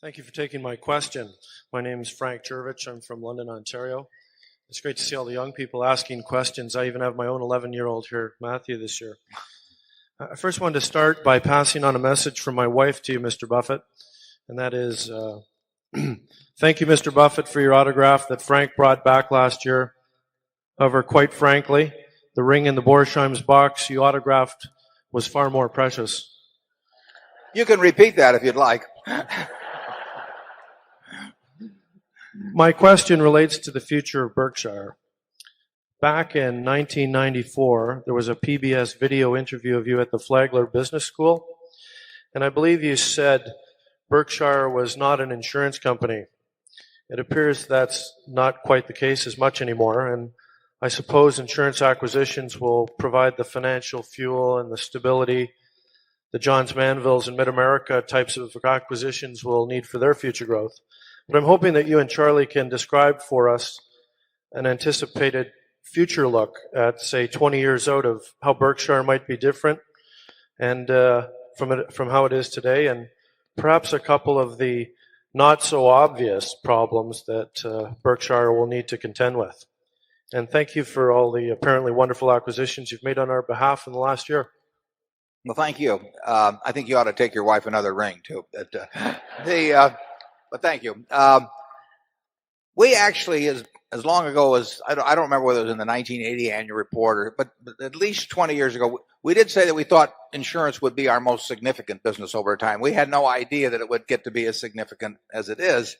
Thank you for taking my question. My name is Frank Jervich. I'm from London, Ontario. It's great to see all the young people asking questions. I even have my own 11-year-old here, Matthew, this year. I first wanted to start by passing on a message from my wife to you, Mr. Buffett, and that is, thank you, Mr. Buffett, for your autograph that Frank brought back last year. However, quite frankly, the ring in the Borsheim's box you autographed was far more precious. You can repeat that if you'd like. My question relates to the future of Berkshire. Back in 1994, there was a PBS video interview of you at the Flagler Business School, and I believe you said Berkshire was not an insurance company. It appears that's not quite the case as much anymore, and I suppose insurance acquisitions will provide the financial fuel and the stability the Johns Manvilles and Mid-America types of acquisitions will need for their future growth. But I'm hoping that you and Charlie can describe for us an anticipated future look at, say, 20 years out of how Berkshire might be different and from how it is today, and perhaps a couple of the not so obvious problems that Berkshire will need to contend with. And thank you for all the apparently wonderful acquisitions you've made on our behalf in the last year. Well, thank you. I think you ought to take your wife another ring too. But thank you. We actually, as long ago as I don't remember whether it was in the 1980 annual report, but at least 20 years ago, we did say that we thought insurance would be our most significant business over time. We had no idea that it would get to be as significant as it is,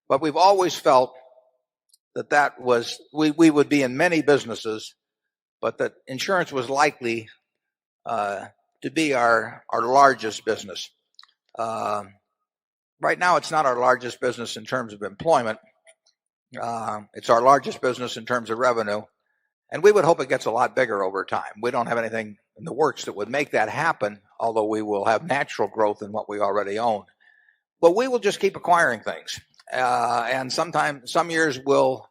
but we've always felt that was we would be in many businesses, but that insurance was likely to be our largest business. Right now, it's not our largest business in terms of employment. It's our largest business in terms of revenue, and we would hope it gets a lot bigger over time. We don't have anything in the works that would make that happen, although we will have natural growth in what we already own. But we will just keep acquiring things, and some years we'll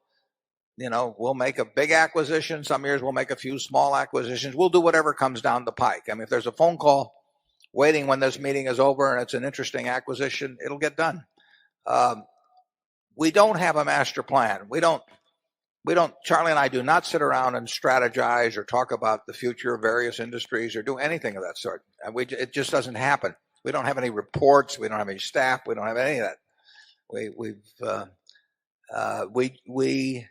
make a big acquisition. Some years we'll make a few small acquisitions. We'll do whatever comes down the pike. I mean, if there's a phone call waiting when this meeting is over and it's an interesting acquisition, it'll get done. We don't have a master plan. Charlie and I do not sit around and strategize or talk about the future of various industries or do anything of that sort. It just doesn't happen. We don't have any reports. We don't have any staff. We don't have any of that. We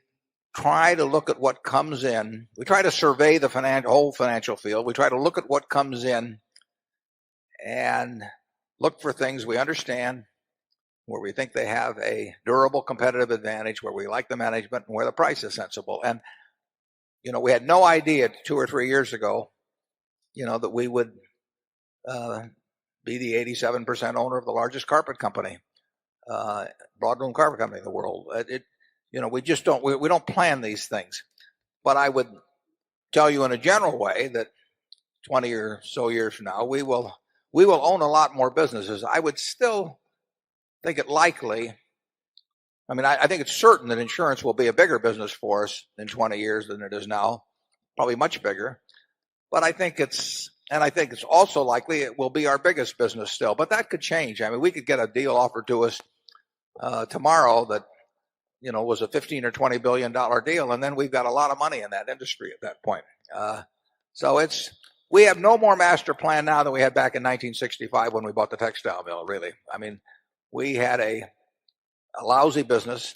try to look at what comes in. We try to survey the whole financial field. We try to look at what comes in and look for things we understand, where we think they have a durable competitive advantage, where we like the management, and where the price is sensible. And we had no idea 2 or 3 years ago, that we would be the 87% owner of the largest carpet company, broadloom carpet company in the world. We just don't plan these things. But I would tell you in a general way that 20 or so years from now, we will own a lot more businesses. I would still think it likely. I mean, I think it's certain that insurance will be a bigger business for us in 20 years than it is now, probably much bigger. But I think it's also likely it will be our biggest business still. But that could change. I mean, we could get a deal offered to us tomorrow that was a $15 or $20 billion deal, and then we've got a lot of money in that industry at that point. We have no more master plan now than we had back in 1965 when we bought the textile mill, really. I mean, we had a lousy business.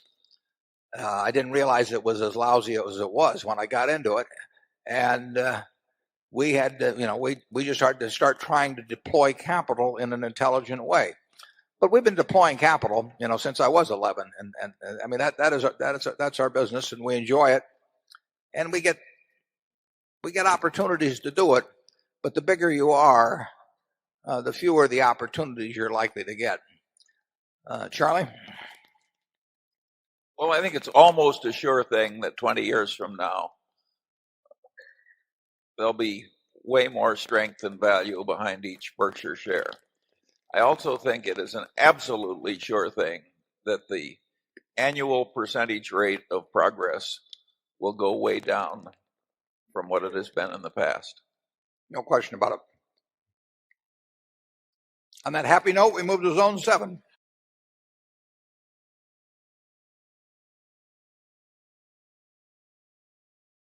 I didn't realize it was as lousy as it was when I got into it. And we had to, we just had to start trying to deploy capital in an intelligent way. But we've been deploying capital, since I was 11. And I mean, that's our business, and we enjoy it. And we get opportunities to do it. But the bigger you are, the fewer the opportunities you're likely to get. Charlie? Well, I think it's almost a sure thing that 20 years from now, there'll be way more strength and value behind each Berkshire share. I also think it is an absolutely sure thing that the annual percentage rate of progress will go way down from what it has been in the past. No question about it. On that happy note, we move to Zone 7.